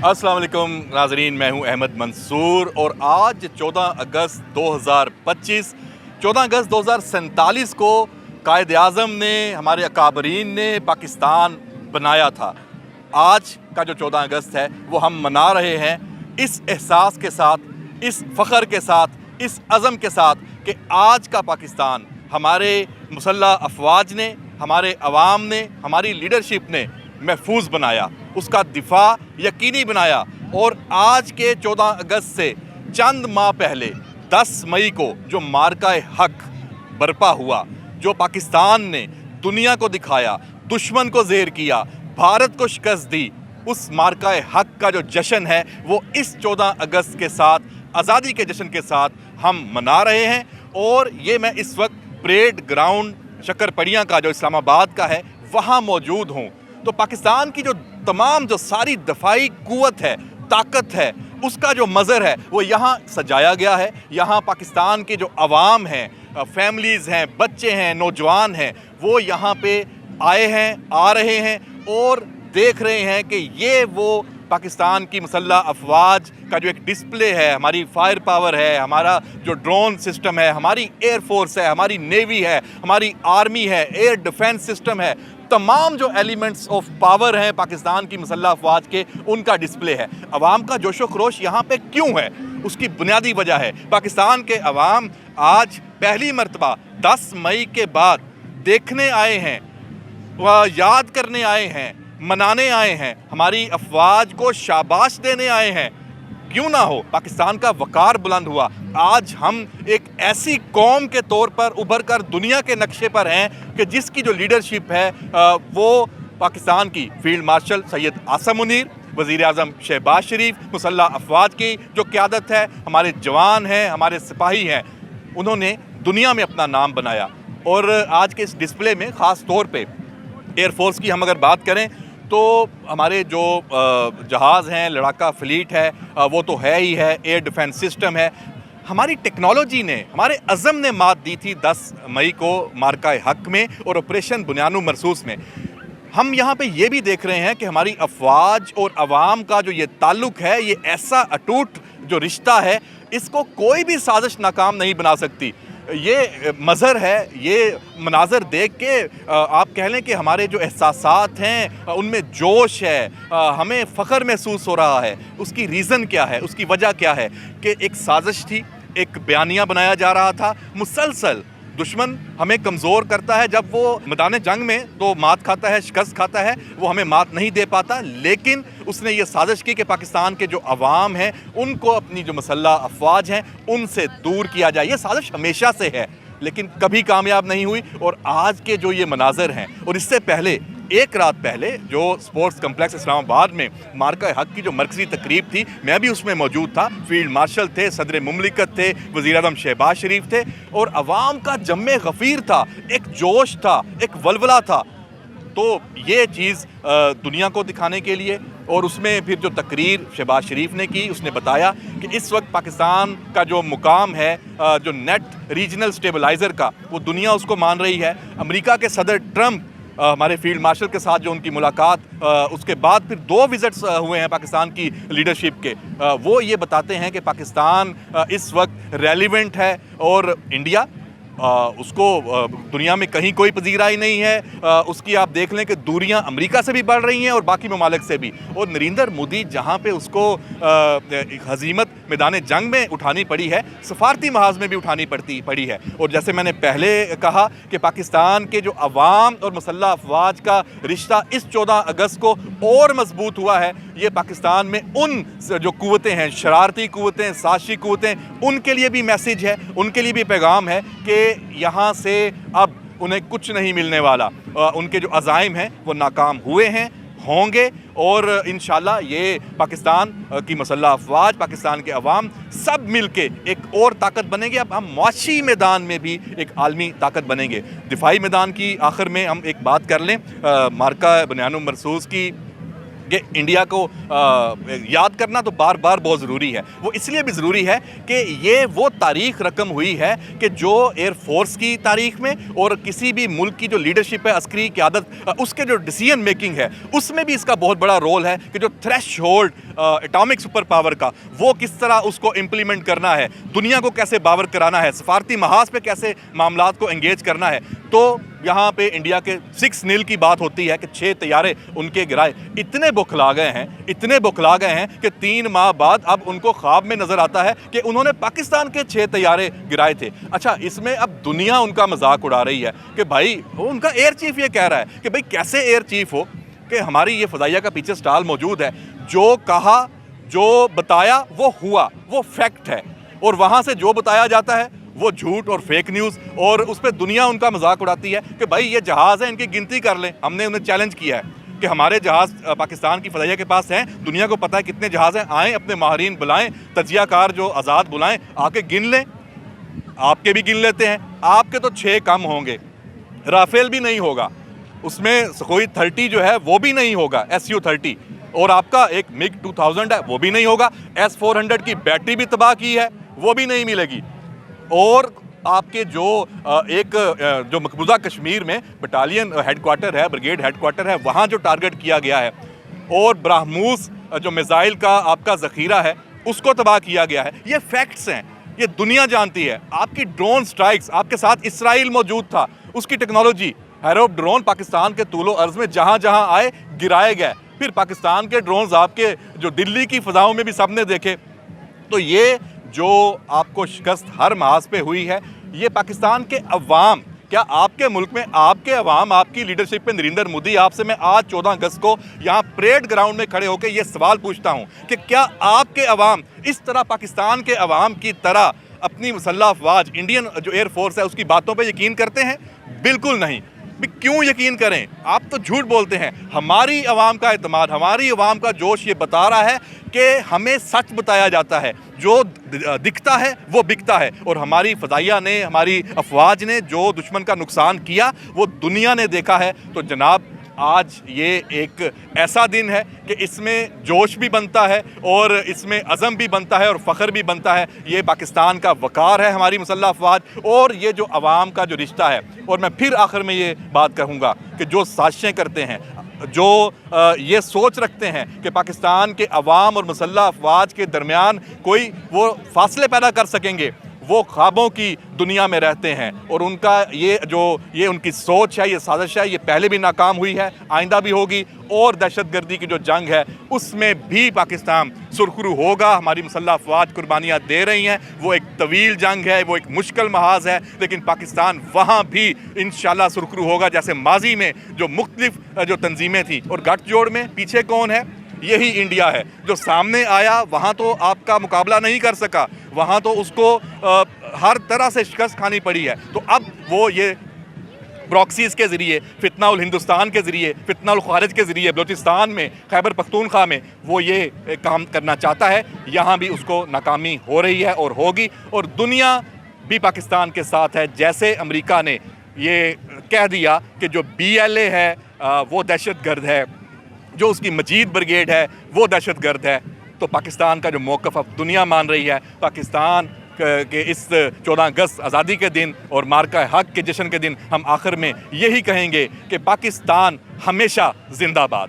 अस्सलाम वालेकुम नाज़रीन, मैं हूं अहमद मंसूर और आज 14 अगस्त 2025 14 अगस्त 2047 को कायद आज़म ने, हमारे अकाबरीन ने पाकिस्तान बनाया था। आज का जो 14 अगस्त है वो हम मना रहे हैं इस एहसास के साथ, इस फ़ख्र के साथ, इस अज़म के साथ कि आज का पाकिस्तान हमारे मुसल्लह अफवाज ने, हमारे अवाम ने, हमारी लीडरशिप ने महफूज बनाया, उसका दिफा यकीनी बनाया। और आज के 14 अगस्त से चंद माह पहले 10 मई को जो मार्का हक बरपा हुआ, जो पाकिस्तान ने दुनिया को दिखाया, दुश्मन को ज़ेर किया, भारत को शिकस्त दी, उस मार्का हक का जो जश्न है वो इस 14 अगस्त के साथ, आज़ादी के जश्न के साथ हम मना रहे हैं। और ये मैं इस वक्त परेड ग्राउंड शक्करपड़ियाँ का जो इस्लामाबाद का है वहाँ मौजूद हूँ। तो पाकिस्तान की जो तमाम जो सारी दफाई कुव्वत है, ताकत है, उसका जो मज़र है वो यहाँ सजाया गया है। यहाँ पाकिस्तान के जो अवाम हैं, फैमिलीज़ हैं, बच्चे हैं, नौजवान हैं, वो यहाँ पे आए हैं, आ रहे हैं और देख रहे हैं कि ये वो पाकिस्तान की मुसल्लह अफवाज का जो एक डिस्प्ले है, हमारी फायर पावर है, हमारा जो ड्रोन सिस्टम है, हमारी एयर फोर्स है, हमारी नेवी है, हमारी आर्मी है, एयर डिफेंस सिस्टम है, तमाम जो एलिमेंट्स ऑफ पावर हैं पाकिस्तान की मुसल्लह अफवाज के, उनका डिस्प्ले है। अवाम का जोशो खरोश यहाँ पे क्यों है, उसकी बुनियादी वजह है पाकिस्तान के अवाम आज पहली मरतबा 10 मई के बाद देखने आए हैं, याद करने आए हैं, मनाने आए हैं, हमारी अफवाज को शाबाश देने आए हैं। क्यों ना हो, पाकिस्तान का वकार बुलंद हुआ। आज हम एक ऐसी कौम के तौर पर उभर कर दुनिया के नक्शे पर हैं कि जिसकी जो लीडरशिप है वो पाकिस्तान की फील्ड मार्शल सैयद आसम मुनीर, वज़ीर आज़म शहबाज शरीफ, मुसल्लह अफवाज की जो क़यादत है, हमारे जवान हैं, हमारे सिपाही हैं, उन्होंने दुनिया में अपना नाम बनाया। और आज के इस डिस्प्ले में ख़ास तौर पे एयरफोर्स की हम अगर बात करें तो हमारे जो जहाज़ हैं, लड़ाका फ्लीट है, वो तो है ही है, एयर डिफेंस सिस्टम है। हमारी टेक्नोलॉजी ने, हमारे अज़म ने मात दी थी 10 मई को मार्का हक में और ऑपरेशन बुनियानु मरसूस में। हम यहाँ पे ये भी देख रहे हैं कि हमारी अफवाज और अवाम का जो ये ताल्लुक़ है, ये ऐसा अटूट जो रिश्ता है, इसको कोई भी साजिश नाकाम नहीं बना सकती। ये मज़हर है, ये मनाज़र देख के आप कह लें कि हमारे जो एहसासात हैं उनमें जोश है, हमें फ़ख्र महसूस हो रहा है। उसकी रीज़न क्या है, उसकी वजह क्या है कि एक साजिश थी, एक बयानिया बनाया जा रहा था, मुसलसल दुश्मन हमें कमज़ोर करता है। जब वो मैदान जंग में तो मात खाता है, शिकस्त खाता है, वो हमें मात नहीं दे पाता, लेकिन उसने ये साजिश की कि पाकिस्तान के जो अवाम हैं उनको अपनी जो मुसल्लह अफवाज हैं उनसे दूर किया जाए। ये साजिश हमेशा से है लेकिन कभी कामयाब नहीं हुई। और आज के जो ये मनाज़र हैं, और इससे पहले एक रात पहले जो स्पोर्ट्स कम्प्लेक्स इस्लामाबाद में मार्का हक की जो मरकज़ी तकरीब थी, मैं भी उसमें मौजूद था। फील्ड मार्शल थे, सदर मुमलिकत थे, वज़ीर आज़म शहबाज शरीफ थे और अवाम का जम्मे गफ़ीर था, एक जोश था, एक वलवला था। तो ये चीज़ दुनिया को दिखाने के लिए, और उसमें फिर जो तकरीर शहबाज शरीफ ने की, उसने बताया कि इस वक्त पाकिस्तान का जो मुकाम है जो नेट रीजनल स्टेबलाइज़र का, वो दुनिया उसको मान रही है। अमेरिका के सदर ट्रंप हमारे फील्ड मार्शल के साथ जो उनकी मुलाकात, उसके बाद फिर 2 विज़िट्स हुए हैं पाकिस्तान की लीडरशिप के, वो ये बताते हैं कि पाकिस्तान इस वक्त रेलिवेंट है और इंडिया उसको दुनिया में कहीं कोई पजीराई नहीं है। उसकी आप देख लें कि दूरियां अमेरिका से भी बढ़ रही हैं और बाकी ममालिक से भी। और नरेंद्र मोदी जहां पे उसको हजीमत मैदान जंग में उठानी पड़ी है, सफारती महाज में भी उठानी पड़ी है। और जैसे मैंने पहले कहा कि पाकिस्तान के जो अवाम और मुसल्लह अफवाज का रिश्ता इस 14 अगस्त को और मजबूत हुआ है। ये पाकिस्तान में उन जो कुव्वतें हैं, शरारती कुव्वतें, साजिशी कुव्वतें, उनके लिए भी मैसेज है, उनके लिए भी पैगाम है कि यहाँ से अब उन्हें कुछ नहीं मिलने वाला। उनके जो अज़ाइम हैं वो नाकाम हुए हैं, होंगे, और इंशाल्लाह ये पाकिस्तान की मुसल्लह अफवाज, पाकिस्तान के अवाम सब मिलके एक और ताकत बनेंगे। अब हम मुआशी मैदान में भी एक आलमी ताकत बनेंगे। दिफाई मैदान की आखिर में हम एक बात कर लें, मार्का बुनियानु मरसूस की कि इंडिया को याद करना तो बार बार बहुत ज़रूरी है। वो इसलिए भी ज़रूरी है कि ये वो तारीख़ रकम हुई है कि जो एयरफोर्स की तारीख़ में और किसी भी मुल्क की जो लीडरशिप है, अस्करी क़यादत, उसके जो डिसीजन मेकिंग है, उसमें भी इसका बहुत बड़ा रोल है कि जो थ्रेशहोल्ड एटॉमिक सुपर पावर का, वो किस तरह उसको इम्प्लीमेंट करना है, दुनिया को कैसे बावर कराना है, सफारती महाज पे कैसे मामलात को एंगेज करना है। तो यहाँ पे इंडिया के 6-0 की बात होती है कि 6 तैयारे उनके गिराए। इतने बुखला गए हैं, इतने बुखला गए हैं कि 3 माह बाद अब उनको ख्वाब में नज़र आता है कि उन्होंने पाकिस्तान के 6 तैयारे गिराए थे। अच्छा, इसमें अब दुनिया उनका मजाक उड़ा रही है कि भाई, उनका एयर चीफ ये कह रहा है कि भाई कैसे एयर चीफ हो कि हमारी ये फ़ज़ाइया का पीछे स्टाल मौजूद है, जो कहा, जो बताया वो हुआ, वो फैक्ट है, और वहाँ से जो बताया जाता है वो झूठ और फेक न्यूज़, और उस पर दुनिया उनका मजाक उड़ाती है कि भाई ये जहाज़ है, इनकी गिनती कर लें। हमने उन्हें चैलेंज किया है कि हमारे जहाज़ पाकिस्तान की फ़ज़ाइया के पास हैं, दुनिया को पता है कितने जहाज़ हैं, आएँ अपने माहरीन बुलाएं, तजियाकार जो आज़ाद बुलाएं, आके गिन लें। आपके भी गिन लेते हैं, आपके तो 6 कम होंगे, राफेल भी नहीं होगा, उसमें सुखोई 30 जो है वो भी नहीं होगा, SU-30, और आपका एक मिग 2000 है वो भी नहीं होगा, S-400 की बैटरी भी तबाह की है वो भी नहीं मिलेगी। और आपके जो जो मकबूजा कश्मीर में बटालियन हेडक्वार्टर है, ब्रिगेड हेडक्वार्टर है, वहाँ जो टारगेट किया गया है, और ब्राह्मूस जो मिसाइल का आपका ज़ख़ीरा है उसको तबाह किया गया है, ये फैक्ट्स हैं, ये दुनिया जानती है। आपकी ड्रोन स्ट्राइक्स, आपके साथ इसराइल मौजूद था, उसकी टेक्नोलॉजी, हैरोप ड्रोन पाकिस्तान के तूलो अर्ज़ में जहाँ जहाँ आए गिराए गए। फिर पाकिस्तान के ड्रोन्स आपके जो दिल्ली की फ़ज़ाओं में भी सबने देखे। तो ये जो आपको शिकस्त हर महाज पे हुई है, ये पाकिस्तान के अवाम, क्या आपके मुल्क में आपके अवाम, आपकी लीडरशिप पे नरेंद्र मोदी, आपसे मैं आज 14 अगस्त को यहाँ परेड ग्राउंड में खड़े होकर ये सवाल पूछता हूँ कि क्या आपके अवाम इस तरह पाकिस्तान के अवाम की तरह अपनी मुसल्लह अफवाज, इंडियन जो एयरफोर्स है, उसकी बातों पर यकीन करते हैं? बिल्कुल नहीं। क्यों यकीन करें? आप तो झूठ बोलते हैं। हमारी अवाम का एतमाद, हमारी अवाम का जोश ये बता रहा है कि हमें सच बताया जाता है, जो दिखता है वो बिकता है, और हमारी फ़ज़ाइया ने, हमारी अफवाज ने जो दुश्मन का नुकसान किया वो दुनिया ने देखा है। तो जनाब, आज ये एक ऐसा दिन है कि इसमें जोश भी बनता है और इसमें अज़म भी बनता है और फ़ख्र भी बनता है। ये पाकिस्तान का वक़ार है, हमारी मुसल्लह अफवाज, और ये जो अवाम का जो रिश्ता है। और मैं फिर आखिर में ये बात कहूँगा कि जो साजिशें करते हैं, जो ये सोच रखते हैं कि पाकिस्तान के अवाम और मुसल्लह अफवाज के दरमियान कोई वो फासले पैदा कर सकेंगे, वो ख्वाबों की दुनिया में रहते हैं। और उनका ये उनकी सोच है, ये साजिश है, ये पहले भी नाकाम हुई है, आइंदा भी होगी। और दहशतगर्दी की जो जंग है उसमें भी पाकिस्तान सुरखरू होगा। हमारी मुसल्लह अफवाज कुर्बानियाँ दे रही हैं, वो एक तवील जंग है, वो एक मुश्किल महाज है, लेकिन पाकिस्तान वहाँ भी इंशाल्लाह सुरखरू होगा, जैसे माजी में जो मुख्तलिफ जो तंजीमें थी। और गठजोड़ में पीछे कौन है? यही इंडिया है। जो सामने आया वहाँ तो आपका मुकाबला नहीं कर सका, वहाँ तो उसको हर तरह से शिकस्त खानी पड़ी है। तो अब वो ये प्रॉक्सीज़ के ज़रिए, फितनाउल हिंदुस्तान के ज़रिए, फितनाउल खारिज के ज़रिए, बलूचिस्तान में, खैबर पख्तूनख्वा में वो ये काम करना चाहता है। यहाँ भी उसको नाकामी हो रही है और होगी, और दुनिया भी पाकिस्तान के साथ है। जैसे अमेरिका ने ये कह दिया कि जो BLA है वो दहशतगर्द है, जो उसकी मजीद ब्रिगेड है वो दहशतगर्द है, तो पाकिस्तान का जो मौक़िफ़ अब दुनिया मान रही है, पाकिस्तान के इस 14 अगस्त आज़ादी के दिन और मार्का हक के जश्न के दिन हम आखिर में यही कहेंगे कि पाकिस्तान हमेशा जिंदाबाद।